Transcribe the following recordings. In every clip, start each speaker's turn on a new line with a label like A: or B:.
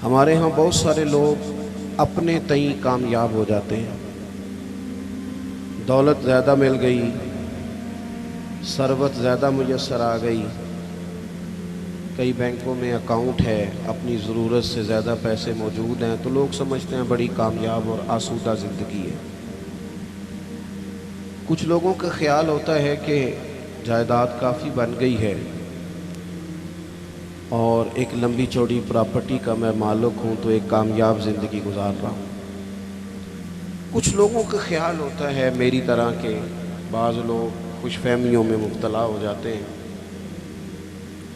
A: ہمارے ہاں بہت سارے لوگ اپنے تئیں کامیاب ہو جاتے ہیں، دولت زیادہ مل گئی، ثروت زیادہ میسر آ گئی، کئی بینکوں میں اکاؤنٹ ہے، اپنی ضرورت سے زیادہ پیسے موجود ہیں، تو لوگ سمجھتے ہیں بڑی کامیاب اور آسودہ زندگی ہے۔ کچھ لوگوں کا خیال ہوتا ہے کہ جائیداد کافی بن گئی ہے اور ایک لمبی چوڑی پراپرٹی کا میں مالک ہوں تو ایک کامیاب زندگی گزار رہا ہوں۔ کچھ لوگوں کا خیال ہوتا ہے میری طرح کے بعض لوگ خوش فہمیوں میں مبتلا ہو جاتے ہیں،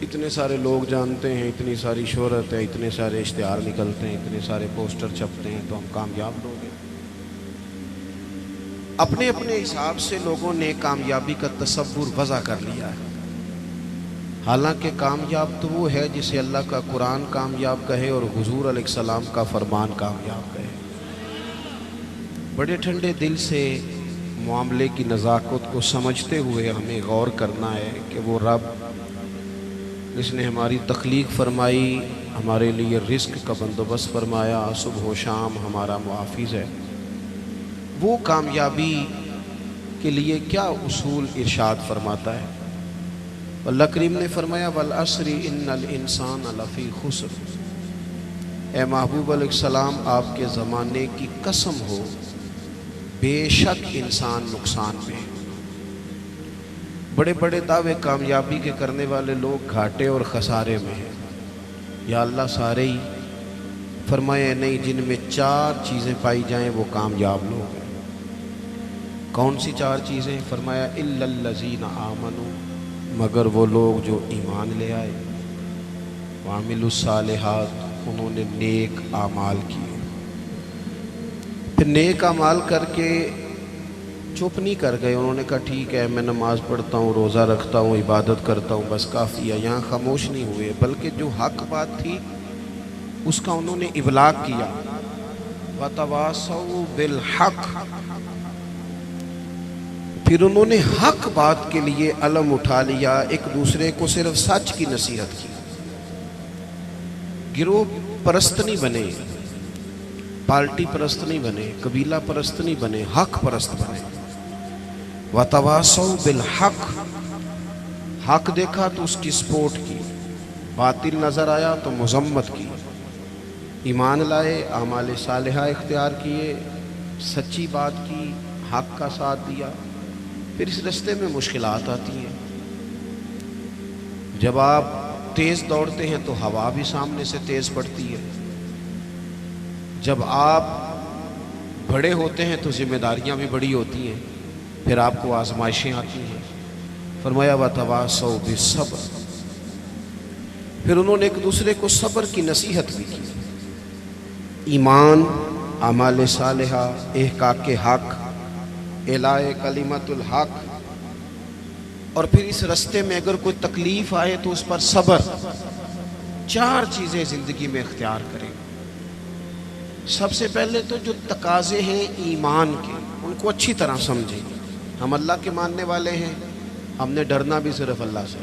A: اتنے سارے لوگ جانتے ہیں، اتنی ساری شہرت ہے، اتنے سارے اشتہار نکلتے ہیں، اتنے سارے پوسٹر چھپتے ہیں تو ہم کامیاب لوگ ہیں۔ اپنے اپنے حساب سے لوگوں نے کامیابی کا تصور وضع کر لیا ہے، حالانکہ کامیاب تو وہ ہے جسے اللہ کا قرآن کامیاب کہے اور حضور علیہ السلام کا فرمان کامیاب کہے۔ بڑے ٹھنڈے دل سے معاملے کی نزاکت کو سمجھتے ہوئے ہمیں غور کرنا ہے کہ وہ رب جس نے ہماری تخلیق فرمائی، ہمارے لیے رزق کا بندوبست فرمایا، صبح و شام ہمارا محافظ ہے، وہ کامیابی کے لیے کیا اصول ارشاد فرماتا ہے۔ اللہ کریم نے فرمایا والعصر ان الانسان لفی خسر، اے محبوب علیہ السلام آپ کے زمانے کی قسم ہو، بے شک انسان نقصان میں ہے۔ بڑے بڑے دعوے کامیابی کے کرنے والے لوگ گھاٹے اور خسارے میں ہیں۔ یا اللہ سارے ہی فرمائے نہیں، جن میں 4 چیزیں پائی جائیں وہ کامیاب لوگ ہیں۔ کون سی 4 چیزیں؟ فرمایا الا الذین آمنوا، مگر وہ لوگ جو ایمان لے آئے، وعملوا الصالحات، انہوں نے نیک اعمال کیے۔ پھر نیک اعمال کر کے چپ نہیں کر گئے، انہوں نے کہا ٹھیک ہے میں نماز پڑھتا ہوں، روزہ رکھتا ہوں، عبادت کرتا ہوں، بس کافی ہے، یہاں خاموش نہیں ہوئے، بلکہ جو حق بات تھی اس کا انہوں نے ابلاغ کیا۔ وَتَوَاصَوْا بِالْحَقِّ، پھر انہوں نے حق بات کے لیے علم اٹھا لیا، ایک دوسرے کو صرف سچ کی نصیحت کی، گروہ پرست نہیں بنے، پارٹی پرست نہیں بنے، قبیلہ پرست نہیں بنے، حق پرست بنے۔ وَتَوَاصَوْا بِالْحَقِّ، حق دیکھا تو اس کی سپورٹ کی، باطل نظر آیا تو مذمت کی، ایمان لائے، اعمال صالحہ اختیار کیے، سچی بات کی، حق کا ساتھ دیا۔ پھر اس رستے میں مشکلات آتی ہیں، جب آپ تیز دوڑتے ہیں تو ہوا بھی سامنے سے تیز پڑتی ہے، جب آپ بڑے ہوتے ہیں تو ذمہ داریاں بھی بڑی ہوتی ہیں، پھر آپ کو آزمائشیں آتی ہیں۔ فرمایا وَتَوَاصَوْا بِالصَّبْرِ، پھر انہوں نے ایک دوسرے کو صبر کی نصیحت بھی کی، ایمان، اعمال صالحہ، احقاق حق، اعلاء کلمت الحق، اور پھر اس رستے میں اگر کوئی تکلیف آئے تو اس پر صبر۔ 4 چیزیں زندگی میں اختیار کریں۔ سب سے پہلے تو جو تقاضے ہیں ایمان کے، ان کو اچھی طرح سمجھیں۔ ہم اللہ کے ماننے والے ہیں، ہم نے ڈرنا بھی صرف اللہ سے،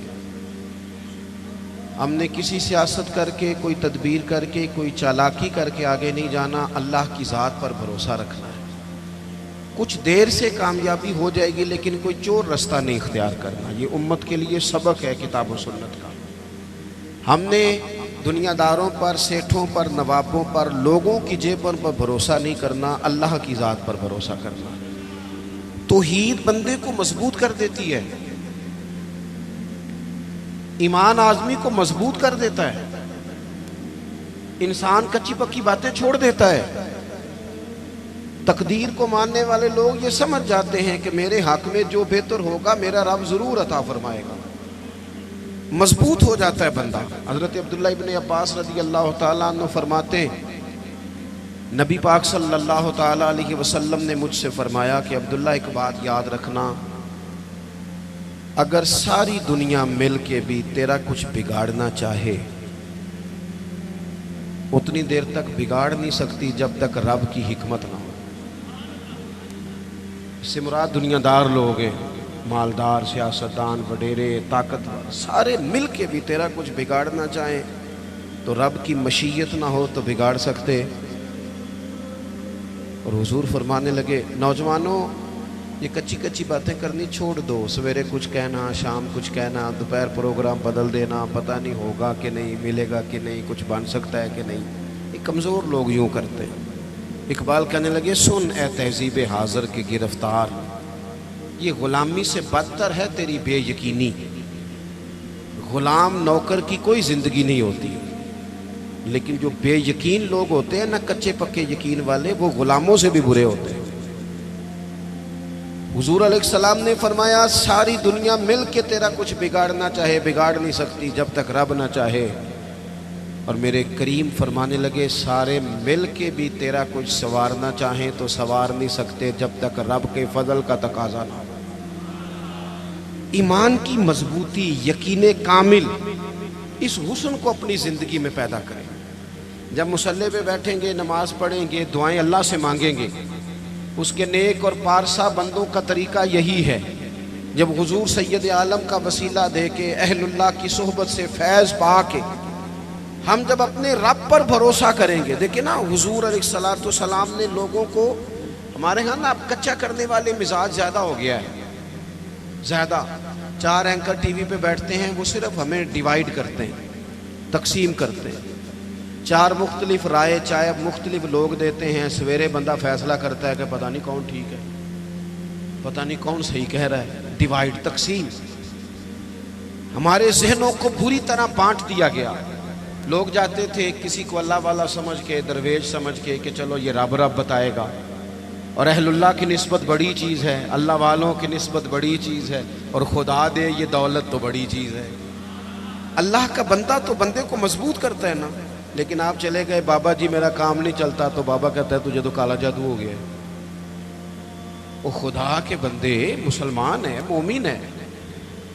A: ہم نے کسی سیاست کر کے، کوئی تدبیر کر کے، کوئی چالاکی کر کے آگے نہیں جانا، اللہ کی ذات پر بھروسہ رکھنا ہے۔ کچھ دیر سے کامیابی ہو جائے گی لیکن کوئی چور رستہ نہیں اختیار کرنا۔ یہ امت کے لیے سبق ہے کتاب و سنت کا۔ ہم نے دنیا داروں پر، سیٹھوں پر، نوابوں پر، لوگوں کی جیبوں پر بھروسہ نہیں کرنا، اللہ کی ذات پر بھروسہ کرنا۔ توحید بندے کو مضبوط کر دیتی ہے، ایمان آدمی کو مضبوط کر دیتا ہے، انسان کچی پکی باتیں چھوڑ دیتا ہے۔ تقدیر کو ماننے والے لوگ یہ سمجھ جاتے ہیں کہ میرے حق میں جو بہتر ہوگا میرا رب ضرور عطا فرمائے گا، مضبوط ہو جاتا ہے بندہ۔ حضرت عبداللہ ابن عباس رضی اللہ تعالیٰ عنہ فرماتے ہیں نبی پاک صلی اللہ تعالیٰ علیہ وسلم نے مجھ سے فرمایا کہ عبداللہ ایک بات یاد رکھنا، اگر ساری دنیا مل کے بھی تیرا کچھ بگاڑنا چاہے، اتنی دیر تک بگاڑ نہیں سکتی جب تک رب کی حکمت نہ ہو۔ اس سے مراد دنیا دار لوگ ہیں، مالدار، سیاستدان، وڈیرے، طاقتور، سارے مل کے بھی تیرا کچھ بگاڑنا چاہیں تو رب کی مشیت نہ ہو تو بگاڑ سکتے؟ اور حضور فرمانے لگے نوجوانوں یہ کچی کچی باتیں کرنی چھوڑ دو، سویرے کچھ کہنا، شام کچھ کہنا، دوپہر پروگرام بدل دینا، پتہ نہیں ہوگا کہ نہیں، ملے گا کہ نہیں، کچھ بن سکتا ہے کہ نہیں، یہ کمزور لوگ یوں کرتے ہیں۔ اقبال کہنے لگے سن اے تہذیب حاضر کے گرفتار، یہ غلامی سے بدتر ہے تیری بے یقینی۔ غلام نوکر کی کوئی زندگی نہیں ہوتی، لیکن جو بے یقین لوگ ہوتے ہیں نا، کچے پکے یقین والے، وہ غلاموں سے بھی برے ہوتے ہیں۔ حضور علیہ السلام نے فرمایا ساری دنیا مل کے تیرا کچھ بگاڑنا چاہے بگاڑ نہیں سکتی جب تک رب نہ چاہے، اور میرے کریم فرمانے لگے سارے مل کے بھی تیرا کچھ سنوارنا چاہیں تو سنوار نہیں سکتے جب تک رب کے فضل کا تقاضا نہ ہو۔ ایمان کی مضبوطی، یقین کامل، اس حسن کو اپنی زندگی میں پیدا کریں۔ جب مصلی پہ بیٹھیں گے، نماز پڑھیں گے، دعائیں اللہ سے مانگیں گے، اس کے نیک اور پارسا بندوں کا طریقہ یہی ہے، جب حضور سید عالم کا وسیلہ دے کے، اہل اللہ کی صحبت سے فیض پا کے، ہم جب اپنے رب پر بھروسہ کریں گے۔ دیکھیں نا حضور علیہ السلام نے لوگوں کو، ہمارے ہاں نا اب کچا کرنے والے مزاج زیادہ ہو گیا ہے، زیادہ۔ 4 اینکر ٹی وی پہ بیٹھتے ہیں، وہ صرف ہمیں ڈیوائیڈ کرتے ہیں، تقسیم کرتے ہیں۔ 4 مختلف رائے چاہے مختلف لوگ دیتے ہیں، سویرے بندہ فیصلہ کرتا ہے کہ پتہ نہیں کون ٹھیک ہے، پتہ نہیں کون صحیح کہہ رہا ہے۔ ڈیوائیڈ، تقسیم، ہمارے ذہنوں کو بری طرح بانٹ دیا گیا۔ لوگ جاتے تھے کسی کو اللہ والا سمجھ کے، درویش سمجھ کے کہ چلو یہ رب بتائے گا، اور اہل اللہ کی نسبت بڑی چیز ہے، اللہ والوں کی نسبت بڑی چیز ہے، اور خدا دے یہ دولت تو بڑی چیز ہے۔ اللہ کا بندہ تو بندے کو مضبوط کرتا ہے نا، لیکن آپ چلے گئے بابا جی میرا کام نہیں چلتا، تو بابا کہتا ہے تجھے تو کالا جادو ہو گیا ہے۔ وہ خدا کے بندے مسلمان ہیں، مومن ہیں،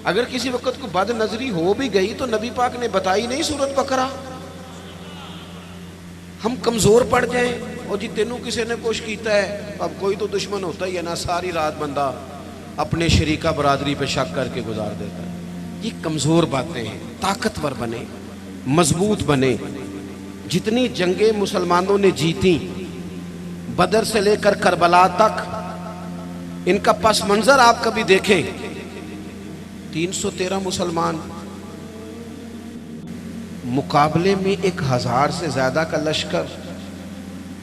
A: اگر کسی وقت کو بد نظری ہو بھی گئی تو نبی پاک نے بتائی نہیں سورت بقرہ۔ ہم کمزور پڑ جائیں اور جی تینوں کسی نے کچھ کیتا ہے، اب کوئی تو دشمن ہوتا ہی ہے نا، ساری رات بندہ اپنے شریکہ برادری پہ شک کر کے گزار دیتا ہے۔ یہ کمزور باتیں ہیں، طاقتور بنے، مضبوط بنے۔ جتنی جنگیں مسلمانوں نے جیتی، بدر سے لے کر کربلا تک، ان کا پس منظر آپ کبھی دیکھیں۔ 313 مسلمان مقابلے میں 1000 سے زیادہ کا لشکر۔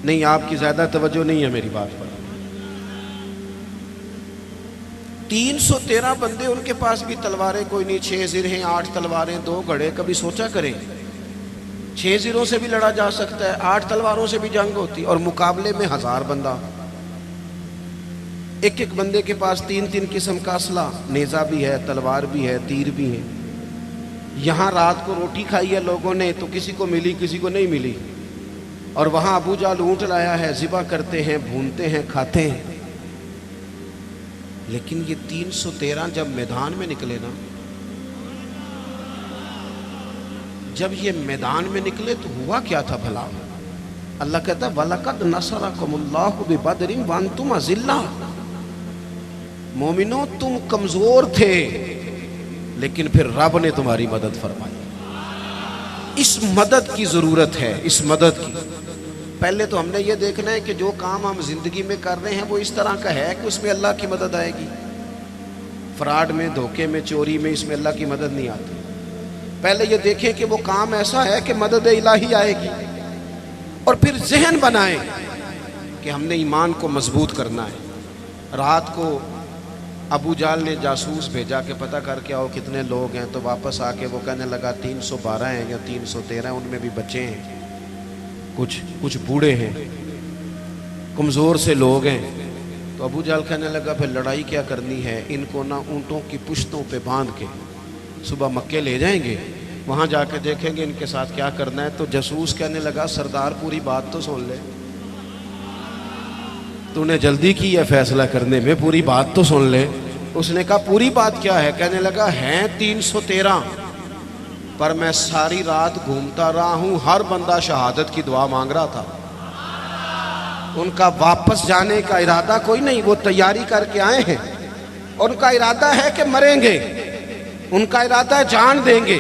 A: نہیں، آپ کی زیادہ توجہ نہیں ہے میری بات پر۔ 313 بندے، ان کے پاس بھی تلواریں کوئی نہیں، 6 زرہیں، 8 تلواریں، 2 گھڑے۔ کبھی سوچا کریں 6 زروں سے بھی لڑا جا سکتا ہے، 8 تلواروں سے بھی جنگ ہوتی، اور مقابلے میں 1000 بندہ۔ ایک ایک بندے کے پاس 3 قسم کا اسلحہ، نیزہ بھی ہے، تلوار بھی ہے، تیر بھی ہے۔ یہاں رات کو روٹی کھائی ہے لوگوں نے تو کسی کو ملی، کسی کو نہیں ملی، اور وہاں ابو جہل اونٹ لایا ہے، ذبح کرتے ہیں، بھونتے ہیں، کھاتے ہیں۔ لیکن یہ 313 جب میدان میں نکلے نا، جب یہ میدان میں نکلے تو ہوا کیا تھا بھلا؟ اللہ کہتا ہے وَلَقَدْ نَصَرَكُمُ اللَّهُ بِبَدْرٍ وَأَنْتُمْ أَذِلَّةٌ۔ مومنوں تم کمزور تھے، لیکن پھر رب نے تمہاری مدد فرمائی۔ اس مدد کی ضرورت ہے، اس مدد کی۔ پہلے تو ہم نے یہ دیکھنا ہے کہ جو کام ہم زندگی میں کر رہے ہیں وہ اس طرح کا ہے کہ اس میں اللہ کی مدد آئے گی۔ فراڈ میں، دھوکے میں، چوری میں، اس میں اللہ کی مدد نہیں آتی۔ پہلے یہ دیکھیں کہ وہ کام ایسا ہے کہ مدد الہی آئے گی، اور پھر ذہن بنائیں کہ ہم نے ایمان کو مضبوط کرنا ہے۔ رات کو ابو جہل نے جاسوس بھیجا کہ پتہ کر کے آؤ کتنے لوگ ہیں، تو واپس آ کے وہ کہنے لگا 312 ہیں یا 313 ہیں، ان میں بھی بچے ہیں، کچھ بوڑھے ہیں، کمزور سے لوگ ہیں۔ تو ابو جہل کہنے لگا پھر لڑائی کیا کرنی ہے، ان کو نہ اونٹوں کی پشتوں پہ باندھ کے صبح مکے لے جائیں گے، وہاں جا کے دیکھیں گے ان کے ساتھ کیا کرنا ہے۔ تو جاسوس کہنے لگا سردار پوری بات تو سن لے، تو نے جلدی کی ہے فیصلہ کرنے میں، پوری بات تو سن لے۔ اس نے کہا پوری بات کیا ہے؟ کہنے لگا ہیں 313، پر میں ساری رات گھومتا رہا ہوں، ہر بندہ شہادت کی دعا مانگ رہا تھا۔ ان کا واپس جانے کا ارادہ کوئی نہیں، وہ تیاری کر کے آئے ہیں، اور ان کا ارادہ ہے کہ مریں گے، ان کا ارادہ ہے جان دیں گے،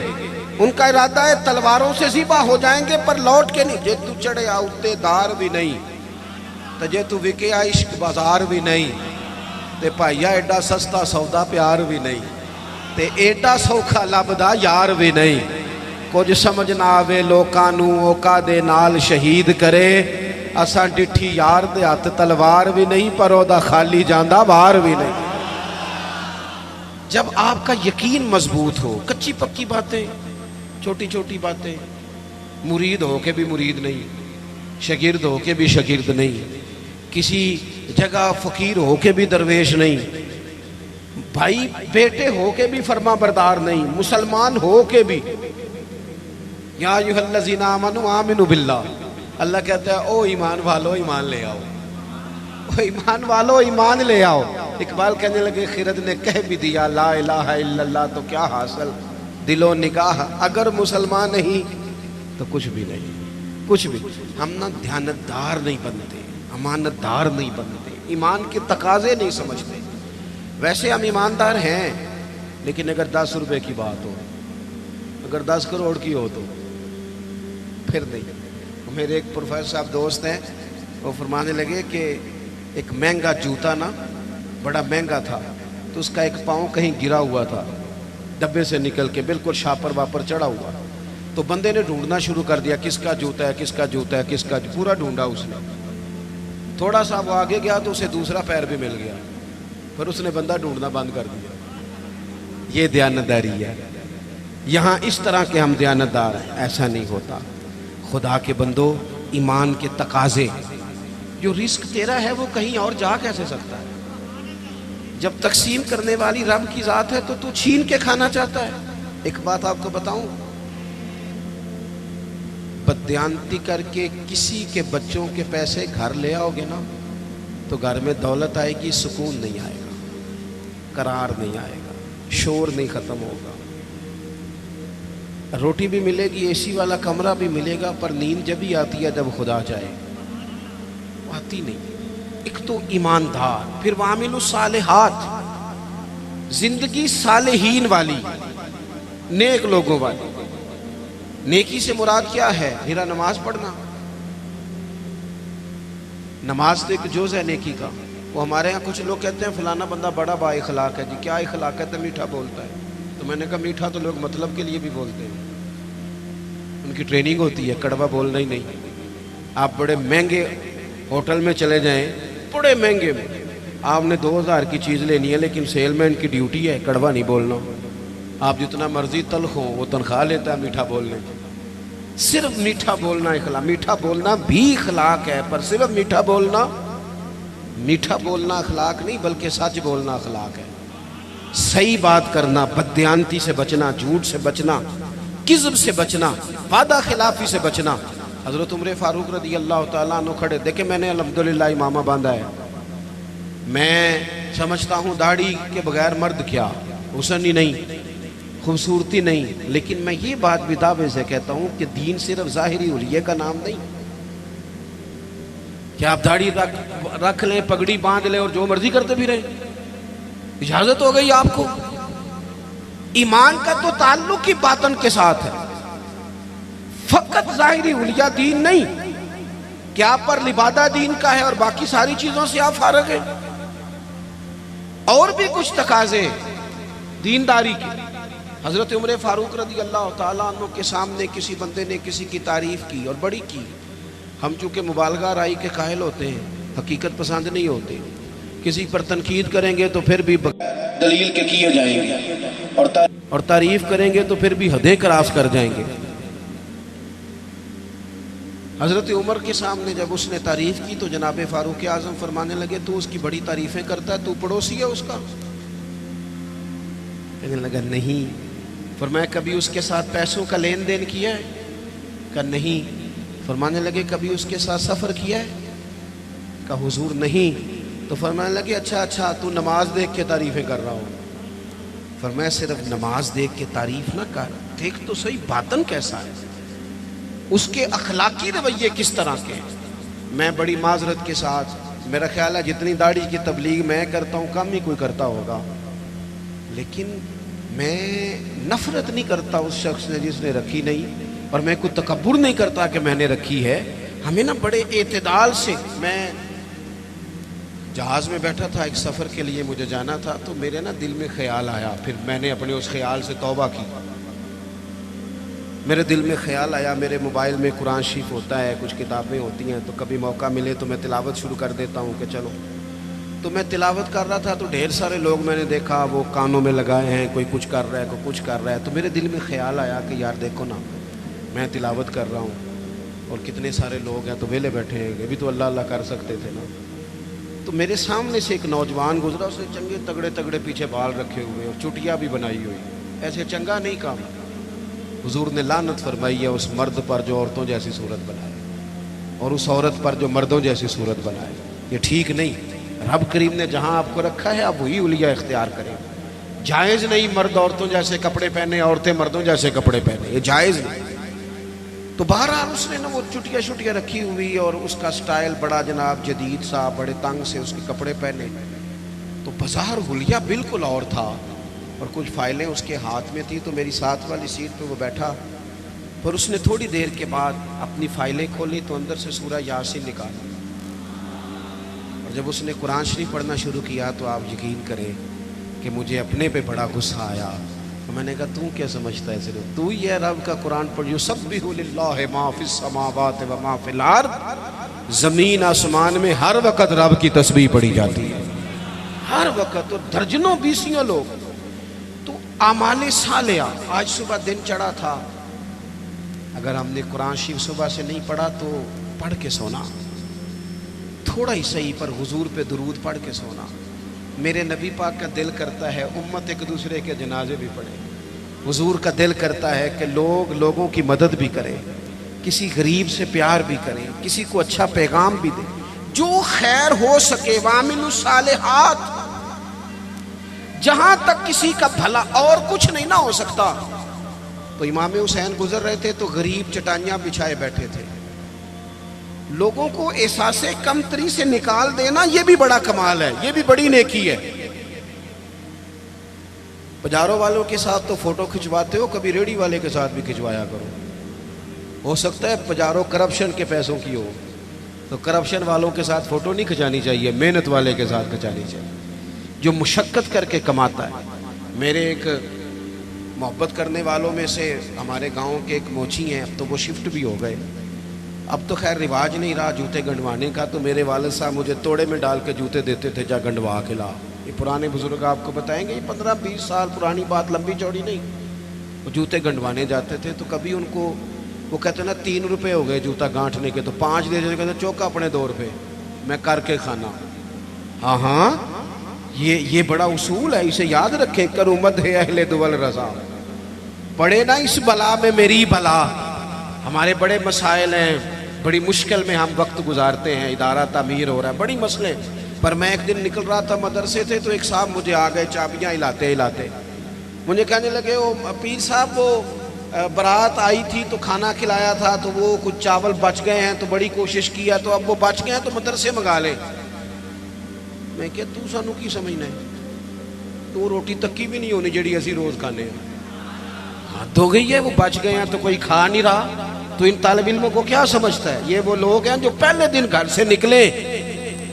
A: ان کا ارادہ ہے تلواروں سے ذبح ہو جائیں گے پر لوٹ کے نہیں. جے تو چڑھے آؤتے دار بھی نہیں تو جے تو وکے عشق بازار بھی نہیں تے بھائیا ایڈا سستا سودا پیار بھی نہیں تے ایڈا سوکھا لبدا یار بھی نہیں. کچھ سمجھ نہ آوے لوکاں نوں اوکا دے نال شہید کرے اساں ڈٹھی یار دے ہاتھ تلوار بھی نہیں پر او دا خالی جاندا بار بھی نہیں. جب آپ کا یقین مضبوط ہو, کچی پکی باتیں چھوٹی چھوٹی باتیں, مرید ہو کے بھی مرید نہیں, شاگرد ہو کے بھی شاگرد نہیں, کسی جگہ فقیر ہو کے بھی درویش نہیں, بھائی بیٹے ہو کے بھی فرما بردار نہیں, مسلمان ہو کے بھی یا ایھا الذین آمنوا آمنوا باللہ. اللہ کہتا ہے او ایمان والو ایمان لے آؤ, او ایمان والو ایمان لے آؤ. اقبال کہنے لگے خرد نے کہہ بھی دیا لا الہ الا اللہ تو کیا حاصل, دل و نگاہ اگر مسلمان نہیں تو کچھ بھی نہیں, کچھ بھی. ہم نہ دیانتدار نہیں بنتے, امانت دار نہیں بنتے, ایمان کے تقاضے نہیں سمجھتے. ویسے ہم ایماندار ہیں لیکن اگر 10 روپے کی بات ہو, اگر 10 کروڑ کی ہو تو پھر نہیں. میرے ایک پروفیسر صاحب دوست ہیں, وہ فرمانے لگے کہ ایک مہنگا جوتا نا بڑا مہنگا تھا تو اس کا ایک پاؤں کہیں گرا ہوا تھا ڈبے سے نکل کے بالکل شاپر واپر چڑھا ہوا. تو بندے نے ڈھونڈنا شروع کر دیا کس کا جوتا ہے کس کا جوتا ہے کس کا, پورا ڈھونڈا اس نے. تھوڑا سا وہ آگے گیا تو اسے دوسرا پیر بھی مل گیا, پھر اس نے بندہ ڈھونڈنا بند کر دیا. یہ دیانتداری ہے. یہاں اس طرح کے ہم دیانتدار ہیں, ایسا نہیں ہوتا. خدا کے بندو, ایمان کے تقاضے, جو رزق تیرا ہے وہ کہیں اور جا کیسے سکتا ہے؟ جب تقسیم کرنے والی رب کی ذات ہے تو چھین کے کھانا چاہتا ہے. ایک بات آپ کو بتاؤں, بددیانتی کر کے کسی کے بچوں کے پیسے گھر لے آؤ گے نا تو گھر میں دولت آئے گی, سکون نہیں آئے گا, قرار نہیں آئے گا, شور نہیں ختم ہوگا, روٹی بھی ملے گی, اے سی والا کمرہ بھی ملے گا, پر نیند جب ہی آتی ہے جب خدا جائے, آتی نہیں. ایک تو ایماندار, پھر وعامل الصالحات, زندگی صالحین والی, نیک لوگوں والی. نیکی سے مراد کیا ہے؟ میرا نماز پڑھنا. نماز تو ایک جز ہے نیکی کا. وہ ہمارے ہاں کچھ لوگ کہتے ہیں فلانا بندہ بڑا با اخلاق ہے. جی کیا اخلاق ہے؟ تو میٹھا بولتا ہے. تو میں نے کہا میٹھا تو لوگ مطلب کے لیے بھی بولتے ہیں, ان کی ٹریننگ ہوتی ہے, کڑوا بولنا ہی نہیں. آپ بڑے مہنگے ہوٹل میں چلے جائیں, بڑے مہنگے میں, آپ نے 2000 کی چیز لینی ہے لیکن سیل مین کی ڈیوٹی ہے کڑوا نہیں بولنا. آپ جتنا مرضی تلخ ہو وہ تنخواہ لیتا ہے میٹھا بولنے. صرف میٹھا بولنا اخلاق, میٹھا بولنا بھی اخلاق ہے, پر صرف میٹھا بولنا اخلاق نہیں بلکہ سچ بولنا اخلاق ہے. صحیح بات کرنا, بددیانتی سے بچنا, جھوٹ سے بچنا, کذب سے بچنا, وعدہ خلافی سے بچنا. حضرت عمر فاروق رضی اللہ تعالیٰ عنہ کھڑے, دیکھیں میں نے الحمدللہ امامہ باندھا ہے, میں سمجھتا ہوں داڑھی کے بغیر مرد کیا, حسن ہی نہیں, خوبصورتی نہیں, لیکن میں یہ بات بھی دعوے سے کہتا ہوں کہ دین صرف ظاہری حلیے کا نام نہیں کہ آپ داڑھی رکھ لیں, پگڑی باندھ لیں اور جو مرضی کرتے بھی رہیں. اجازت ہو گئی آپ کو. ایمان کا تو تعلق ہی باطن کے ساتھ ہے, فقط ظاہری حلیہ دین نہیں کہ آپ پر لبادہ دین کا ہے اور باقی ساری چیزوں سے آپ فارغ ہیں. اور بھی کچھ تقاضے دینداری کے. حضرت عمر فاروق رضی اللہ تعالیٰ عنہ کے سامنے کسی بندے نے کسی کی تعریف کی اور بڑی کی. ہم چونکہ مبالغہ رائی کے قائل ہوتے ہیں, حقیقت پسند نہیں ہوتے. کسی پر تنقید کریں گے تو پھر بھی دلیل کے کیے جائیں گے, اور تعریف کریں گے تو پھر بھی حدیں کراس کر جائیں گے. حضرت عمر کے سامنے جب اس نے تعریف کی تو جناب فاروق اعظم فرمانے لگے تو اس کی بڑی تعریفیں کرتا ہے, تو پڑوسی ہے اس کا؟ کہنے لگا نہیں. فرمایا کبھی اس کے ساتھ پیسوں کا لین دین کیا ہے؟ کہا نہیں. فرمانے لگے کبھی اس کے ساتھ سفر کیا ہے؟ کہا حضور نہیں. تو فرمانے لگے اچھا تو نماز دیکھ کے تعریفیں کر رہا ہو. فرمایا صرف نماز دیکھ کے تعریف نہ کر, دیکھ تو صحیح باطن کیسا ہے, اس کے اخلاقی رویے کس طرح کے ہیں. میں بڑی معذرت کے ساتھ, میرا خیال ہے جتنی داڑھی کی تبلیغ میں کرتا ہوں کم ہی کوئی کرتا ہوگا, لیکن میں نفرت نہیں کرتا اس شخص نے جس نے رکھی نہیں، اور میں کوئی تکبر نہیں کرتا کہ میں نے رکھی ہے. ہمیں نا بڑے اعتدال سے، میں جہاز میں بیٹھا تھا، ایک سفر کے لیے مجھے جانا تھا، تو میرے نا دل میں خیال آیا، پھر میں نے اپنے اس خیال سے توبہ کی. میرے دل میں خیال آیا، میرے موبائل میں قرآن شریف ہوتا ہے، کچھ کتابیں ہوتی ہیں، تو کبھی موقع ملے تو میں تلاوت شروع کر دیتا ہوں کہ چلو. تو میں تلاوت کر رہا تھا تو ڈھیر سارے لوگ میں نے دیکھا وہ کانوں میں لگائے ہیں، کوئی کچھ کر رہا ہے، کوئی کچھ کر رہا ہے. تو میرے دل میں خیال آیا کہ یار دیکھو نا، میں تلاوت کر رہا ہوں اور کتنے سارے لوگ ہیں تو ویلے بیٹھے ہیں، یہ بھی تو اللہ اللہ کر سکتے تھے نا. تو میرے سامنے سے ایک نوجوان گزرا، اس نے چنگے تگڑے تگڑے پیچھے بال رکھے ہوئے اور چٹیا بھی بنائی ہوئی. ایسے چنگا نہیں کام. حضور نے لعنت فرمائی ہے اس مرد پر جو عورتوں جیسی صورت بنائے، اور اس عورت پر جو مردوں جیسی صورت بنائے. یہ ٹھیک نہیں. رب کریم نے جہاں آپ کو رکھا ہے آپ وہی اولیا اختیار کریں. جائز نہیں مرد عورتوں جیسے کپڑے پہنے، عورتیں مردوں جیسے کپڑے پہنے، یہ جائز نہیں. تو بہرحال اس نے نا وہ چٹیا شٹیا رکھی ہوئی اور اس کا سٹائل بڑا جناب جدید سا، بڑے تنگ سے اس کے کپڑے پہنے. تو بظاہر حلیہ بالکل اور تھا، اور کچھ فائلیں اس کے ہاتھ میں تھی. تو میری ساتھ والی سیٹ پہ وہ بیٹھا، پر اس نے تھوڑی دیر کے بعد اپنی فائلیں کھولی تو اندر سے سورہ یاسین نکالا. اور جب اس نے قرآن شریف پڑھنا شروع کیا تو آپ یقین کریں کہ مجھے اپنے پہ بڑا غصہ آیا. تو میں نے کہا تو کیا سمجھتا ہے صرف تو ہی ہے رب کا قرآن پڑھ. یسبح للہ ما فی السماوات و ما فی الارض. زمین آسمان میں ہر وقت رب کی تسبیح پڑھی جاتی ہے، ہر وقت. اور درجنوں بیسیوں لوگ. تو اعمال صالحہ، آج صبح دن چڑھا تھا، اگر ہم نے قرآن شریف صبح سے نہیں پڑھا تو پڑھ کے سونا، تھوڑا ہی صحیح پر حضور پہ درود پڑھ کے سونا. میرے نبی پاک کا دل کرتا ہے امت ایک دوسرے کے جنازے بھی پڑھے. حضور کا دل کرتا ہے کہ لوگوں کی مدد بھی کریں، کسی غریب سے پیار بھی کریں، کسی کو اچھا پیغام بھی دیں، جو خیر ہو سکے. وَعَمِلُوا الصَّالِحَاتِ. جہاں تک کسی کا بھلا اور کچھ نہیں نہ ہو سکتا. تو امام حسین گزر رہے تھے تو غریب چٹائیاں بچھائے بیٹھے تھے. لوگوں کو احساس کمتری سے نکال دینا یہ بھی بڑا کمال ہے، یہ بھی بڑی نیکی ہے. پجاروں والوں کے ساتھ تو فوٹو کھنچواتے ہو، کبھی ریڑھی والے کے ساتھ بھی کھنچوایا کرو. ہو سکتا ہے پجاروں کرپشن کے پیسوں کی ہو، تو کرپشن والوں کے ساتھ فوٹو نہیں کھنچانی چاہیے، محنت والے کے ساتھ کھنچانی چاہیے جو مشقت کر کے کماتا ہے. میرے ایک محبت کرنے والوں میں سے ہمارے گاؤں کے ایک موچی ہیں، اب تو وہ شفٹ بھی ہو گئے. اب تو خیر رواج نہیں رہا جوتے گنڈوانے کا، تو میرے والد صاحب مجھے توڑے میں ڈال کے جوتے دیتے تھے، جا گنڈوا کے لا. یہ پرانے بزرگ آپ کو بتائیں گے، یہ 15-20 سال پرانی بات، لمبی چوڑی نہیں. وہ جوتے گنڈوانے جاتے تھے تو کبھی ان کو وہ کہتے نا 3 روپے ہو گئے جوتا گانٹھنے کے، تو 5 دے دیتے، کہتے چوکا اپنے 2 روپے میں کر کے کھانا. ہاں ہاں، یہ بڑا اصول ہے، اسے یاد رکھیں. کرو مدح اہل دول رضا. پڑے نا اس بلا میں میری بلا. ہمارے بڑے مسائل ہیں، بڑی مشکل میں ہم وقت گزارتے ہیں، ادارہ تعمیر ہو رہا ہے، بڑی مسئلے. پر میں ایک دن نکل رہا تھا مدرسے سے تو ایک صاحب مجھے آ گئے چابیاں ہلاتے ہلاتے. مجھے کہنے لگے وہ پیر صاحب وہ برات آئی تھی تو کھانا کھلایا تھا تو وہ کچھ چاول بچ گئے ہیں تو بڑی کوشش کیا تو اب وہ بچ گئے ہیں تو مدرسے منگا لیں. میں کہ تو سانو کی سمجھنا ہے؟ تو روٹی تکی بھی نہیں ہونی جڑی اسی روز کھانے ہیں. حد ہو گئی ہے، وہ بچ گئے ہیں تو کوئی کھا نہیں رہا. تو ان طالب علموں کو کیا سمجھتا ہے؟ یہ وہ لوگ ہیں جو پہلے دن گھر سے نکلے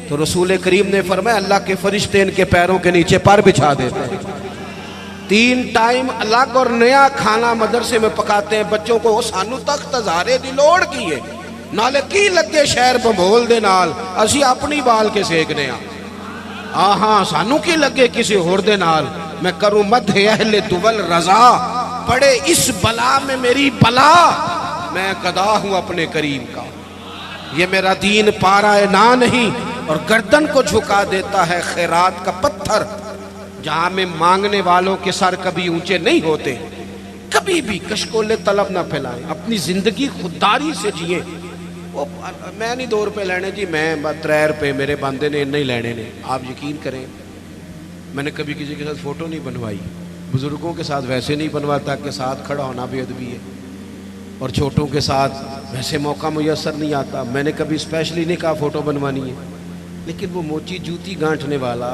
A: تو رسول کریم نے فرمایا اللہ کے فرشتے ان کے پیروں کے نیچے پر بچھا دیتے ہیں. 3 ٹائم الگ اور نیا کھانا مدرسے میں پکاتے ہیں بچوں کو. سانو تک تزارے دی لوڑ کی ہے، نالے کی لگے شہر بمول دے نال اسی اپنی بال کے سیکنے ہاں. ہاں سانو کی لگے کسی ہور دے نال. میں کروں مدح اہل دول رضا. پڑے اس بلا میں میری بلا، میں گدا ہوں اپنے کریم کا. یہ میرا دین پارا نہ نہیں اور گردن کو جھکا دیتا ہے خیرات کا پتھر. جہاں میں مانگنے والوں کے سر کبھی اونچے نہیں ہوتے. کبھی بھی کشکول طلب نہ پھیلائیں، اپنی زندگی خودداری سے جئیں. وہ میں نہیں 2 روپے لینے جی، میں 3 روپے میرے بندے نے نہیں لینے نے. آپ یقین کریں میں نے کبھی کسی کے ساتھ فوٹو نہیں بنوائی. بزرگوں کے ساتھ ویسے نہیں بنواتا کہ ساتھ کھڑا ہونا بے ادبی ہے، اور چھوٹوں کے ساتھ ویسے موقع میسر نہیں آتا. میں نے کبھی اسپیشلی نہیں کہا فوٹو بنوانی ہے. لیکن وہ موچی جوتی گانٹھنے والا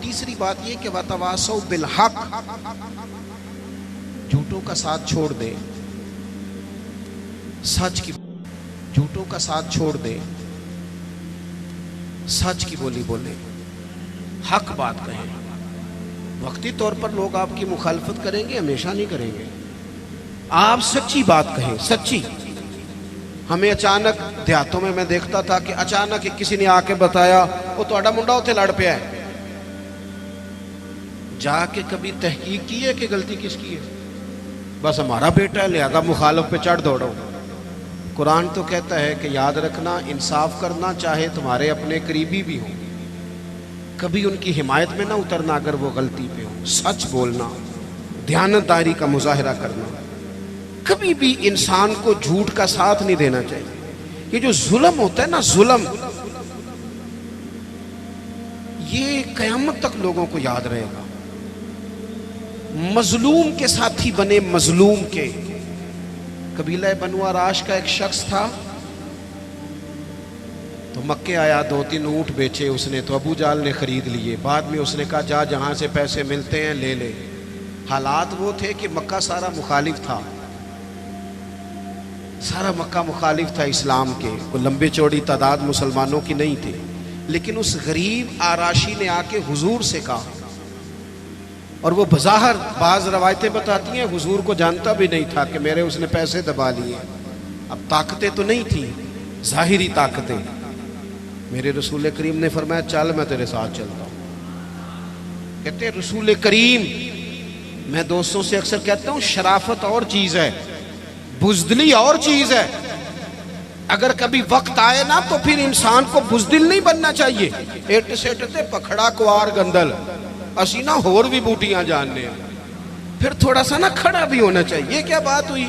A: تیسری بات یہ کہ وتواصوا بالحق، جھوٹوں کا ساتھ چھوڑ دے، سچ کی، جھوٹوں کا ساتھ چھوڑ دے، سچ کی بولی بولے، حق بات کہیں۔ وقتی طور پر لوگ آپ کی مخالفت کریں گے، ہمیشہ نہیں کریں گے۔ آپ سچی بات کہیں، سچی۔ ہمیں اچانک دیہاتوں میں دیکھتا تھا کہ اچانک کسی نے آ کے بتایا وہ تہاڈا منڈا اتنے لڑ پیا ہے، جا کے کبھی تحقیق کی ہے کہ غلطی کس کی ہے؟ بس ہمارا بیٹا ہے لہذا مخالف پہ چڑھ دوڑو۔ قرآن تو کہتا ہے کہ یاد رکھنا، انصاف کرنا، چاہے تمہارے اپنے قریبی بھی ہوں، کبھی ان کی حمایت میں نہ اترنا اگر وہ غلطی پہ ہوں۔ سچ بولنا، دیانتداری کا مظاہرہ کرنا، کبھی بھی انسان کو جھوٹ کا ساتھ نہیں دینا چاہیے۔ یہ جو ظلم ہوتا ہے نا، ظلم، یہ قیامت تک لوگوں کو یاد رہے گا۔ مظلوم کے ساتھی بنے، مظلوم کے۔ قبیلہ بنو عراش کا ایک شخص تھا، تو مکے آیا، 2-3 اونٹ بیچے اس نے، تو ابو جال نے خرید لیے۔ بعد میں اس نے کہا جا جہاں سے پیسے ملتے ہیں لے لے۔ حالات وہ تھے کہ مکہ سارا مخالف تھا، سارا مکہ مخالف تھا اسلام کے، کوئی لمبی چوڑی تعداد مسلمانوں کی نہیں تھی۔ لیکن اس غریب آراشی نے آ کے حضور سے کہا، اور وہ بظاہر بعض روایتیں بتاتی ہیں حضور کو جانتا بھی نہیں تھا کہ میرے اس نے پیسے دبا لیے۔ اب طاقتیں تو نہیں تھیں، ظاہری طاقتیں۔ میرے رسول کریم نے فرمایا چل میں تیرے ساتھ چلتا ہوں۔ کہتے ہیں رسول کریم، میں دوستوں سے اکثر کہتا ہوں شرافت اور چیز ہے، بزدلی اور چیز ہے۔ اگر کبھی وقت آئے نا تو پھر انسان کو بزدل نہیں بننا چاہیے۔ ایٹ سیٹ تے پکھڑا کوار گندل، اسی نا ہور بھی بوٹیاں جاننے ہیں۔ پھر تھوڑا سا نا کھڑا بھی ہونا چاہیے۔ یہ کیا بات ہوئی،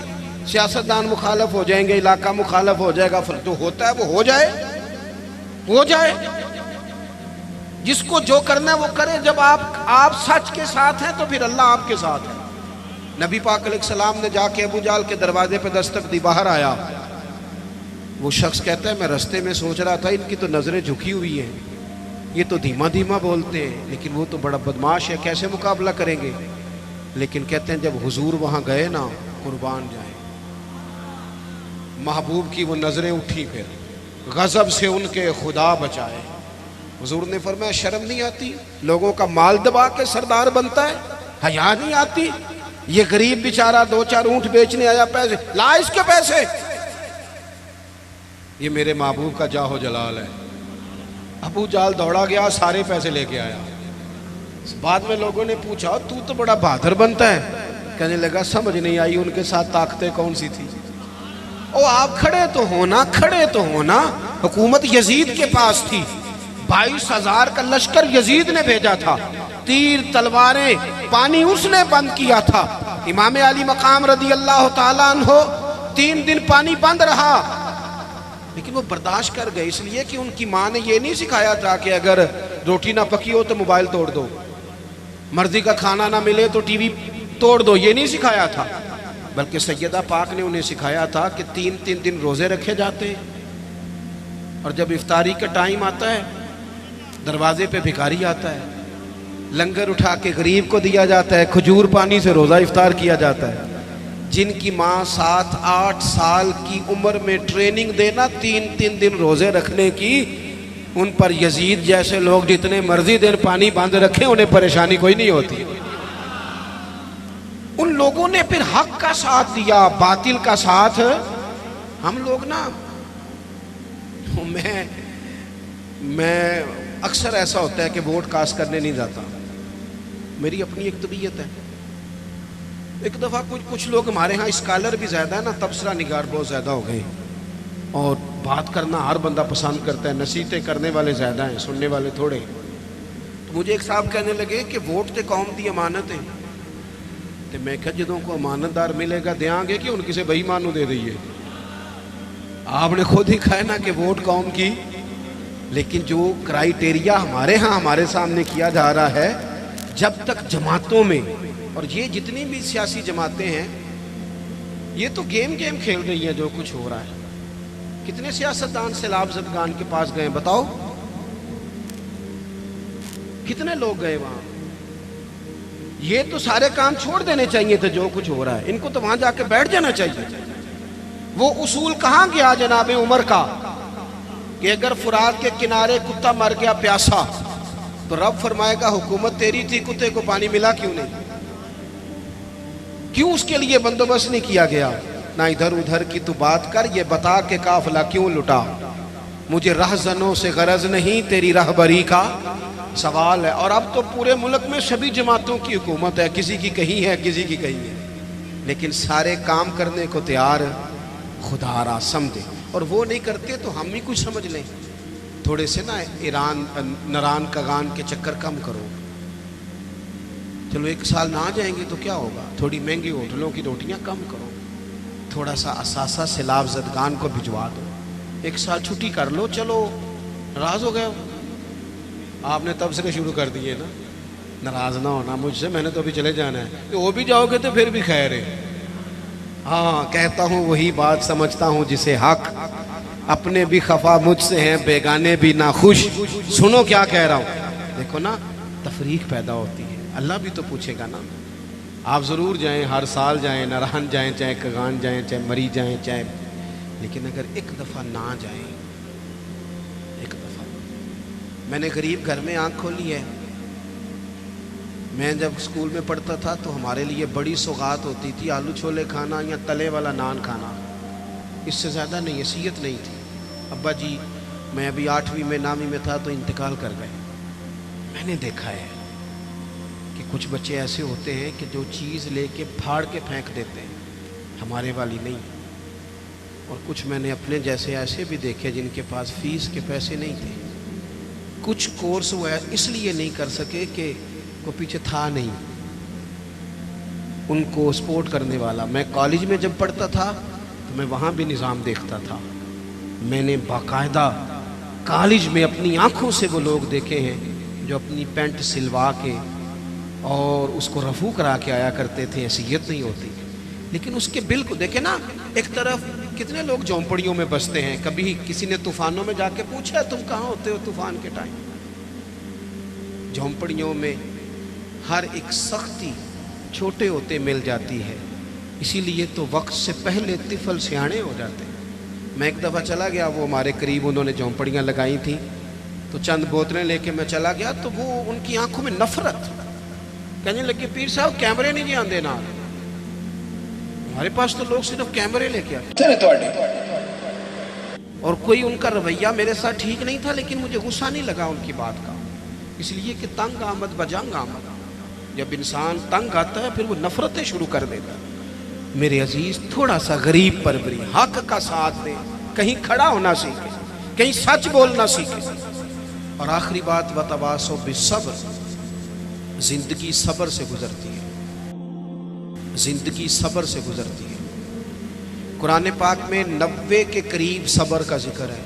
A: سیاستدان مخالف ہو جائیں گے، علاقہ مخالف ہو جائے گا، پھر تو ہوتا ہے وہ ہو جائے، ہو جائے۔ جس کو جو کرنا ہے وہ کرے۔ جب آپ سچ کے ساتھ ہیں تو پھر اللہ آپ کے ساتھ ہے۔ نبی پاک علیہ السلام نے جا کے ابو جال کے دروازے پہ دستک دی، باہر آیا۔ وہ شخص کہتا ہے میں رستے میں سوچ رہا تھا ان کی تو نظریں جھکی ہوئی ہیں، یہ تو دھیما دھیما بولتے ہیں، لیکن وہ تو بڑا بدماش ہے، کیسے مقابلہ کریں گے؟ لیکن کہتے ہیں جب حضور وہاں گئے نا، قربان جائیں، محبوب کی وہ نظریں اٹھی، پھر غضب سے ان کے خدا بچائے۔ حضور نے فرمایا شرم نہیں آتی؟ لوگوں کا مال دبا کے سردار بنتا ہے، حیا نہیں آتی؟ یہ غریب بیچارہ 2-4 اونٹ بیچنے آیا، پیسے لا اس کے پیسے۔ یہ میرے محبوب کا جاہ و جلال ہے۔ ابو جال دوڑا گیا، سارے پیسے لے کے آیا۔ بعد میں لوگوں نے پوچھا تو بڑا بہادر بنتا ہے۔ کہنے لگا سمجھ نہیں آئی ان کے ساتھ طاقتیں کون سی تھی۔ او آپ کھڑے تو ہونا، کھڑے تو ہونا۔ حکومت یزید کے پاس تھی، 22,000 کا لشکر یزید نے بھیجا تھا، تیر تلواریں پانی اس نے بند کیا تھا۔ امام علی مقام رضی اللہ تعالیٰ عنہ 3 دن پانی بند رہا، لیکن وہ برداشت کر گئے، اس لیے کہ ان کی ماں نے یہ نہیں سکھایا تھا کہ اگر روٹی نہ پکی ہو تو موبائل توڑ دو، مرضی کا کھانا نہ ملے تو ٹی وی توڑ دو، یہ نہیں سکھایا تھا۔ بلکہ سیدہ پاک نے انہیں سکھایا تھا کہ 3 دن روزے رکھے جاتے ہیں، اور جب افطاری کا ٹائم آتا ہے دروازے پہ بھکاری آتا ہے، لنگر اٹھا کے غریب کو دیا جاتا ہے، کھجور پانی سے روزہ افطار کیا جاتا ہے۔ جن کی ماں 7-8 سال کی عمر میں ٹریننگ دینا 3 دن روزے رکھنے کی، ان پر یزید جیسے لوگ جتنے مرضی دن پانی باندھ رکھیں انہیں پریشانی کوئی نہیں ہوتی۔ ان لوگوں نے پھر حق کا ساتھ دیا، باطل کا ساتھ۔ ہم لوگ نا، میں اکثر ایسا ہوتا ہے کہ ووٹ کاسٹ کرنے نہیں جاتا، میری اپنی ایک طبیعت ہے۔ ایک دفعہ کچھ لوگ ہمارے ہاں اسکالر بھی زیادہ ہے نا، تبصرہ نگار بہت زیادہ ہو گئے، اور بات کرنا ہر بندہ پسند کرتا ہے، نصیحتیں کرنے والے زیادہ ہیں، سننے والے تھوڑے۔ تو مجھے ایک صاحب کہنے لگے کہ ووٹ تے قوم دی امانت ہے، تو میں کہا جدوں کو امانت دار ملے گا دیاں گے کہ ان کسی بے ایمان نو دے دئیے؟ آپ نے خود ہی کہا نا کہ ووٹ قوم کی، لیکن جو کرائیٹیریا ہمارے ہاں ہمارے سامنے کیا جا رہا ہے، جب تک جماعتوں میں، اور یہ جتنی بھی سیاسی جماعتیں ہیں یہ تو گیم کھیل رہی ہیں جو کچھ ہو رہا ہے۔ کتنے سیاستدان سیلاب زدگان کے پاس گئے بتاؤ؟ کتنے لوگ گئے وہاں؟ یہ تو سارے کام چھوڑ دینے چاہیے تھے جو کچھ ہو رہا ہے، ان کو تو وہاں جا کے بیٹھ جانا چاہیے۔ وہ اصول کہاں گیا جناب عمر کا کہ اگر فرات کے کنارے کتا مر گیا پیاسا تو رب فرمائے گا حکومت تیری تھی، کتے کو پانی ملا کیوں نہیں؟ کیوں اس کے لیے بندوبست نہیں کیا گیا؟ نہ ادھر ادھر کی تو بات کر، یہ بتا کہ قافلہ کیوں لٹا؟ مجھے رہزنوں سے غرض نہیں، تیری رہبری کا سوال ہے۔ اور اب تو پورے ملک میں سبھی جماعتوں کی حکومت ہے، کسی کی کہیں ہے کسی کی کہیں ہے، لیکن سارے کام کرنے کو تیار خدا را سمجھے، اور وہ نہیں کرتے تو ہم ہی کچھ سمجھ لیں۔ تھوڑے سے نا ایران نران کگان کے چکر کم کرو، چلو ایک سال نہ جائیں گے تو کیا ہوگا، تھوڑی مہنگی ہوٹلوں کی روٹیاں کم کرو، تھوڑا سا اثاثہ سیلاب زدگان کو بھجوا دو، ایک سال چھٹی کر لو، چلو ناراض ہو گئے ہو آپ نے تبصرے شروع کر دیے نا، ناراض نہ ہونا مجھ سے، میں نے تو ابھی چلے جانا ہے، وہ بھی جاؤ گے تو پھر بھی خیر ہے۔ ہاں کہتا ہوں وہی بات، سمجھتا ہوں جسے حق، اپنے بھی خفا مجھ سے ہیں، بیگانے بھی ناخوش، سنو کیا کہہ رہا ہوں۔ دیکھو نا تفریق پیدا ہوتی ہے، اللہ بھی تو پوچھے گا نا۔ آپ ضرور جائیں، ہر سال جائیں، نران جائیں، چاہے کگان جائیں، چاہے مری جائیں، چاہے، لیکن اگر ایک دفعہ نہ جائیں، ایک دفعہ، میں نے غریب گھر میں آنکھ کھولی ہے۔ میں جب اسکول میں پڑھتا تھا تو ہمارے لیے بڑی سوغات ہوتی تھی، آلو چھولے کھانا یا تلے والا نان کھانا، اس سے زیادہ نہیں، حیثیت نہیں تھی۔ ابا جی میں ابھی 8ویں میں 9ویں میں تھا تو انتقال کر گئے۔ میں نے دیکھا ہے کہ کچھ بچے ایسے ہوتے ہیں کہ جو چیز لے کے پھاڑ کے پھینک دیتے ہیں، ہمارے والی نہیں۔ اور کچھ میں نے اپنے جیسے ایسے بھی دیکھے جن کے پاس فیس کے پیسے نہیں تھے، کچھ کورس وہ اس لیے نہیں کر سکے کہ کو پیچھے تھا نہیں ان کو سپورٹ کرنے والا۔ میں کالج میں جب پڑھتا تھا تو میں وہاں بھی نظام دیکھتا تھا، میں نے باقاعدہ کالج میں اپنی آنکھوں سے وہ لوگ دیکھے ہیں جو اپنی پینٹ سلوا کے اور اس کو رفو کرا کے آیا کرتے تھے، حیثیت نہیں ہوتی۔ لیکن اس کے بل کو دیکھیں نا، ایک طرف کتنے لوگ جھونپڑیوں میں بستے ہیں، کبھی کسی نے طوفانوں میں جا کے پوچھا تم کہاں ہوتے ہو طوفان کے ٹائم؟ جھونپڑیوں میں ہر ایک سختی چھوٹے ہوتے مل جاتی ہے، اسی لیے تو وقت سے پہلے طفل سیانے ہو جاتے ہیں۔ میں ایک دفعہ چلا گیا، وہ ہمارے قریب انہوں نے جھونپڑیاں لگائی تھیں، تو چند بوتلیں لے کے میں چلا گیا تو وہ ان کی آنکھوں میں نفرت، کہنے لگے پیر صاحب کیمرے نہیں جی آندے نا، ہمارے پاس تو لوگ صرف کیمرے لے کے آتے۔ اور کوئی ان کا رویہ میرے ساتھ ٹھیک نہیں تھا، لیکن مجھے غصہ نہیں لگا ان کی بات کا، اس لیے کہ تنگ آمد بجنگ آمد، جب انسان تنگ آتا ہے پھر وہ نفرتیں شروع کر دیتا ہے۔ میرے عزیز تھوڑا سا غریب پروری، حق کا ساتھ دیں، کہیں کھڑا ہونا سیکھیں، کہیں سچ بولنا سیکھیں۔ اور آخری بات وتواصوا بالصبر، زندگی صبر سے گزرتی ہے، زندگی صبر سے گزرتی ہے۔ قرآن پاک میں 90 کے قریب صبر کا ذکر ہے،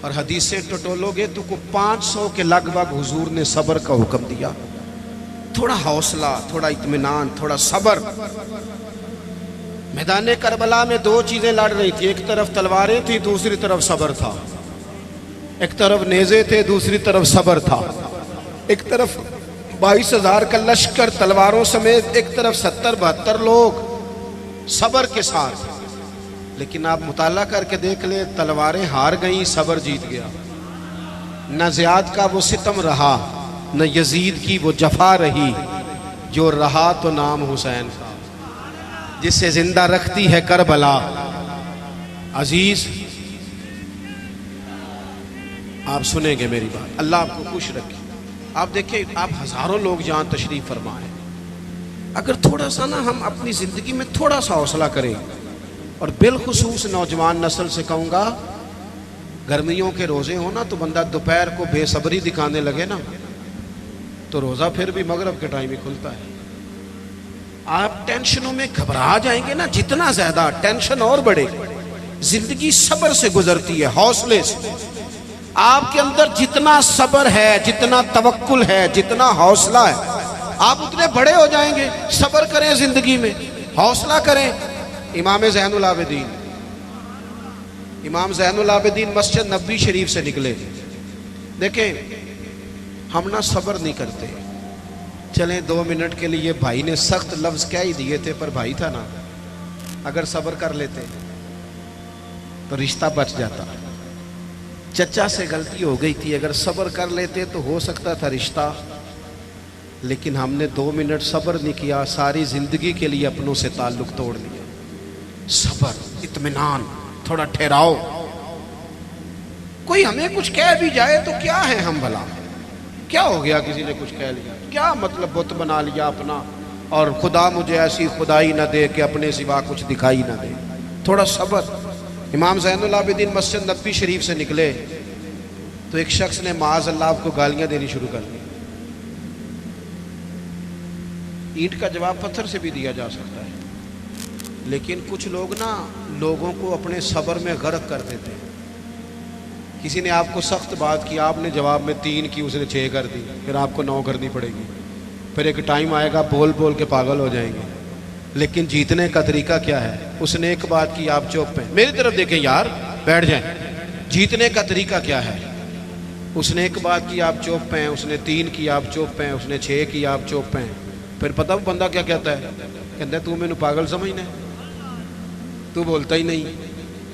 A: اور حدیثیں ٹٹولو گے تو کو 500 کے لگ بھگ حضور نے صبر کا حکم دیا۔ تھوڑا حوصلہ، تھوڑا اطمینان، تھوڑا صبر۔ میدان کربلا میں 2 چیزیں لڑ رہی تھی، ایک طرف تلواریں تھی، دوسری طرف صبر تھا، ایک طرف نیزے تھے، دوسری طرف صبر تھا، ایک طرف 22,000 کا لشکر تلواروں سمیت، ایک طرف 70-72 لوگ صبر کے ساتھ۔ لیکن آپ مطالعہ کر کے دیکھ لیں، تلواریں ہار گئیں، صبر جیت گیا۔ نہ زیاد کا وہ ستم رہا، نہ یزید کی وہ جفا رہی، جو رہا تو نام حسین کا، جسے زندہ رکھتی ہے کربلا۔ عزیز آپ سنیں گے میری بات، اللہ آپ کو خوش رکھے۔ آپ دیکھیں، آپ ہزاروں لوگ جہاں تشریف فرما ہیں، اگر تھوڑا سا نا ہم اپنی زندگی میں تھوڑا سا حوصلہ کریں، اور بالخصوص نوجوان نسل سے کہوں گا، گرمیوں کے روزے ہو نا تو بندہ دوپہر کو بے صبری دکھانے لگے نا تو روزہ پھر بھی مغرب کے ٹائم ہی کھلتا ہے۔ آپ ٹینشنوں میں گھبرا جائیں گے نا، جتنا زیادہ ٹینشن اور بڑھے گی۔ زندگی صبر سے گزرتی ہے، حوصلے سے۔ آپ کے اندر جتنا صبر ہے، جتنا توکل ہے، جتنا حوصلہ ہے، آپ اتنے بڑے ہو جائیں گے۔ صبر کریں زندگی میں، حوصلہ کریں۔ امام زین العابدین، امام زین العابدین مسجد نبوی شریف سے نکلے، دیکھیں ہم نہ صبر نہیں کرتے. چلیں 2 منٹ کے لیے بھائی نے سخت لفظ کہہ ہی دیے تھے، پر بھائی تھا نا، اگر صبر کر لیتے تو رشتہ بچ جاتا. چچا سے غلطی ہو گئی تھی، اگر صبر کر لیتے تو ہو سکتا تھا رشتہ، لیکن ہم نے 2 منٹ صبر نہیں کیا، ساری زندگی کے لیے اپنوں سے تعلق توڑ لیا. صبر، اطمینان، تھوڑا ٹھہراؤ. کوئی ہمیں کچھ کہہ بھی جائے تو کیا ہے ہم بھلا، کیا ہو گیا کسی نے کچھ کہہ لیا، کیا مطلب بت بنا لیا اپنا، اور خدا مجھے ایسی خدائی نہ دے کہ اپنے سوا کچھ دکھائی نہ دے. تھوڑا صبر. امام زین العابدین مسجد نبوی شریف سے نکلے تو ایک شخص نے معاذ اللہ آپ کو گالیاں دینی شروع کر دی. اینٹ کا جواب پتھر سے بھی دیا جا سکتا ہے، لیکن کچھ لوگ نا لوگوں کو اپنے صبر میں غرق کر دیتے ہیں. کسی نے آپ کو سخت بات کی، آپ نے جواب میں 3 کی، اس نے 6 کر دی، پھر آپ کو 9 کرنی پڑے گی. پھر ایک ٹائم آئے گا بول بول کے پاگل ہو جائیں گے. لیکن جیتنے کا طریقہ کیا ہے؟ اس نے ایک بات کی، آپ چپ ہیں، میری طرف دیکھیں یار، بیٹھ جائیں. جیتنے کا طریقہ کیا ہے؟ اس نے ایک بات کی، آپ چپ ہیں، اس نے 3 کی، آپ چپ ہیں، اس نے 6 کی، آپ چپ ہیں. پھر پتہ وہ بندہ کیا کہتا ہے؟ کہتا ہے تو میں نے پاگل سمجھنا ہے، تو بولتا ہی نہیں.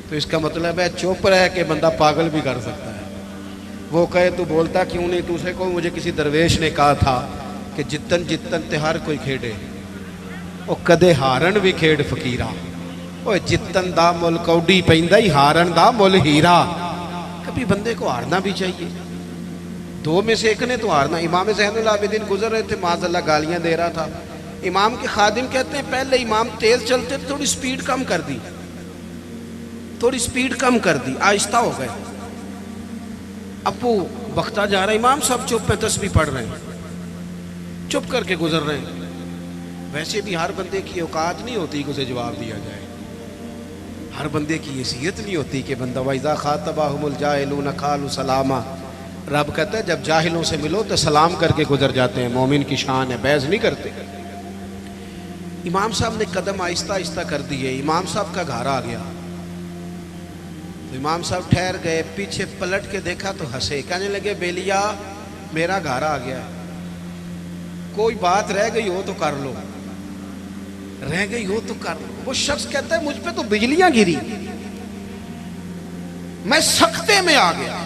A: تو اس کا مطلب ہے چپ رہ کے بندہ پاگل بھی کر سکتا ہے. وہ کہے تو بولتا کیوں نہیں، تو اسے کو مجھے کسی درویش نے کہا تھا کہ جتن جتن تے ہر کوئی کھیڑے او کدے ہارن بھی کھیڑ فقیرا. اوے جتن دا مل کوڈی پیندا ہی ہارن دا مل ہیرا. کبھی بندے کو ہارنا بھی چاہیے، 2 میں سے ایک نے تو ہارنا. امام زین العابدین گزر رہے تھے، معاذ اللہ گالیاں دے رہا تھا. امام کے خادم کہتے ہیں پہلے امام تیز چلتے تھے، تھوڑی سپیڈ کم کر دی، تھوڑی سپیڈ کم کر دی، آہستہ ہو گئے. اب وہ بختہ جا رہا ہے، امام صاحب چپ ہیں، تسبیح پڑھ رہے ہیں، چپ کر کے گزر رہے ہیں. ویسے بھی ہر بندے کی اوقات نہیں ہوتی کہ اسے جواب دیا جائے، ہر بندے کی حیثیت نہیں ہوتی کہ بندہ وَإِذَا خَاطَبَهُمُ الْجَاهِلُونَ قَالُوا سَلَامًا. رب کہتا ہے جب جاہلوں سے ملو تو سلام کر کے گزر جاتے ہیں، مومن کی شان ہے، بحث نہیں کرتے. امام صاحب نے قدم آہستہ آہستہ کر دیے، امام صاحب کا گھر آ گیا. امام صاحب ٹھہر گئے، پیچھے پلٹ کے دیکھا تو ہنسے، کہنے لگے بیلیا میرا گھر آ گیا، کوئی بات رہ گئی ہو تو کر لو، رہ گئی ہو تو کر لو. وہ شخص کہتا ہے مجھ پہ تو بجلیاں گری، میں سکتے میں آ گیا.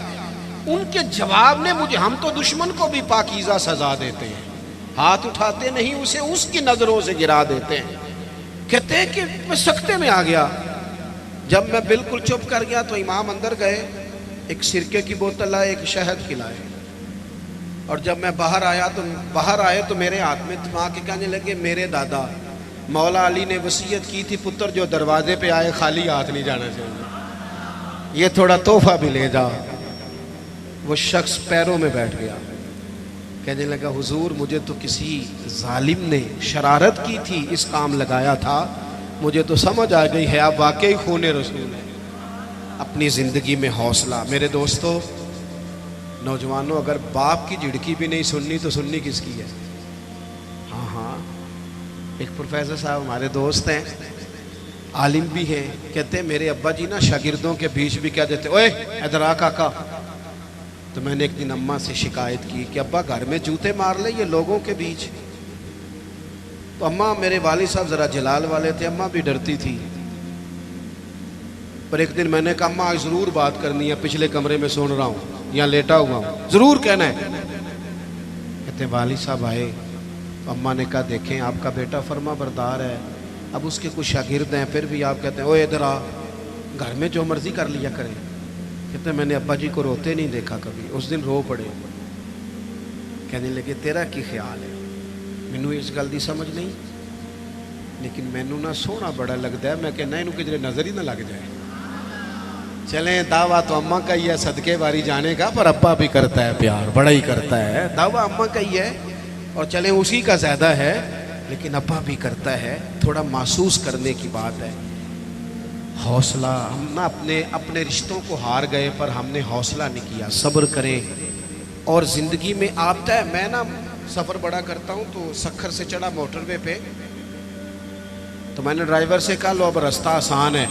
A: ان کے جواب نے مجھے، ہم تو دشمن کو بھی پاکیزہ سزا دیتے ہیں، ہاتھ اٹھاتے نہیں، اسے اس کی نظروں سے گرا دیتے ہیں. کہتے ہیں کہ میں سکتے میں آ گیا. جب میں بالکل چپ کر گیا تو امام اندر گئے، ایک سرکے کی بوتل لائے، ایک شہد کھلائے. اور جب میں باہر آئے تو میرے ہاتھ میں تھما کے کہنے لگے میرے دادا مولا علی نے وصیت کی تھی پتر جو دروازے پہ آئے خالی ہاتھ نہیں جانا چاہیے، یہ تھوڑا تحفہ بھی لے جا. وہ شخص پیروں میں بیٹھ گیا، کہنے لگا حضور مجھے تو کسی ظالم نے شرارت کی تھی، اس کام لگایا تھا، مجھے تو سمجھ آ گئی ہے آپ واقعی خون رسول ہیں. اپنی زندگی میں حوصلہ. میرے دوستو نوجوانوں، اگر باپ کی جھڑکی بھی نہیں سننی تو سننی کس کی ہے؟ ہاں ایک پروفیسر صاحب ہمارے دوست ہیں، عالم بھی ہیں، کہتے ہیں میرے ابا جی نا شاگردوں کے بیچ بھی کہہ دیتے اوے ادھر آ کاکا. تو میں نے ایک دن اماں سے شکایت کی کہ ابا گھر میں جوتے مار لے یہ لوگوں کے بیچ. تو اماں، میرے والد صاحب ذرا جلال والے تھے، اماں بھی ڈرتی تھی. پر ایک دن میں نے کہا اماں ضرور بات کرنی ہے، پچھلے کمرے میں سن رہا ہوں یا لیٹا ہوا ہوں، ضرور کہنا ہے. کہتے والد صاحب آئے تو اماں نے کہا دیکھیں آپ کا بیٹا فرما بردار ہے، اب اس کے کچھ شاگرد ہیں، پھر بھی آپ کہتے ہیں اوے ادھر آ، گھر میں جو مرضی کر لیا کرے. کہتے ہیں میں نے ابا جی کو روتے نہیں دیکھا کبھی، اس دن رو پڑے. کہنے لگے تیرا کی خیال ہے؟ مینو اس گل دی سمجھ نہیں، لیکن مینو نہ سونا بڑا لگتا ہے. میں کہنا انہوں کدھر نظر ہی نہ لگ جائے. چلیں دعویٰ تو اماں کا ہی ہے صدقے باری جانے کا، پر ابا بھی کرتا ہے پیار، بڑا ہی کرتا ہے. دعویٰ اماں کا ہی ہے اور چلیں اسی کا زیادہ ہے، لیکن ابا بھی کرتا ہے. تھوڑا محسوس کرنے کی بات ہے. حوصلہ. ہم نہ اپنے رشتوں کو ہار گئے پر ہم نے حوصلہ نہیں کیا. صبر کریں. اور زندگی میں آتا ہے، میں نا سفر بڑا کرتا ہوں تو سکھر سے چڑھا موٹر وے پہ، تو میں نے ڈرائیور سے کہا لو اب راستہ آسان ہے،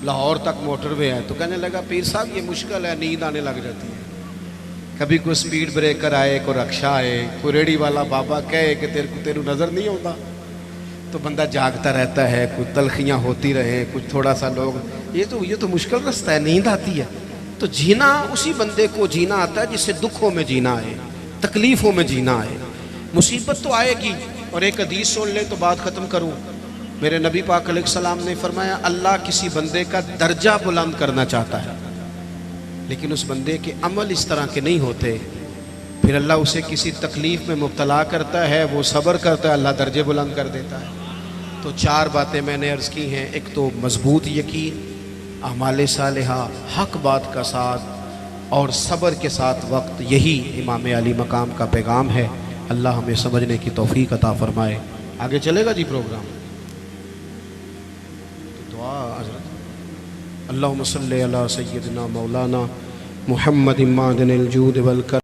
A: لاہور تک موٹر وے ہے. تو کہنے لگا پیر صاحب یہ مشکل ہے، نیند آنے لگ جاتی ہے. کبھی کوئی سپیڈ بریکر آئے، کوئی رکشہ آئے، کوئی ریڑھی والا بابا کہے کہ تیرے نظر نہیں ہوتا، تو بندہ جاگتا رہتا ہے، کچھ تلخیاں ہوتی رہیں، کچھ تھوڑا سا لوگ یہ تو مشکل رستہ ہے، نیند آتی ہے۔ تو جینا اسی بندے کو جینا آتا ہے جس سے دکھوں میں جینا آئے، تکلیفوں میں جینا آئے۔ مصیبت تو آئے گی۔ اور ایک حدیث سن لیں تو بات ختم کروں۔ میرے نبی پاک علیہ السلام نے فرمایا اللہ کسی بندے کا درجہ بلند کرنا چاہتا ہے، لیکن اس بندے کے عمل اس طرح کے نہیں ہوتے، پھر اللہ اسے کسی تکلیف میں مبتلا کرتا ہے، وہ صبر کرتا ہے، اللہ درجے بلند کر دیتا ہے۔ تو 4 باتیں میں نے عرض کی ہیں۔ ایک تو مضبوط یقین، اعمال صالحہ، حق بات کا ساتھ اور صبر کے ساتھ وقت، یہی امام علی مقام کا پیغام ہے۔ اللہ ہمیں سمجھنے کی توفیق عطا فرمائے۔ آگے چلے گا جی پروگرام؟ تو دعا حضرت اللہم صلی علی سیدنا مولانا محمد معدن الجود والکرم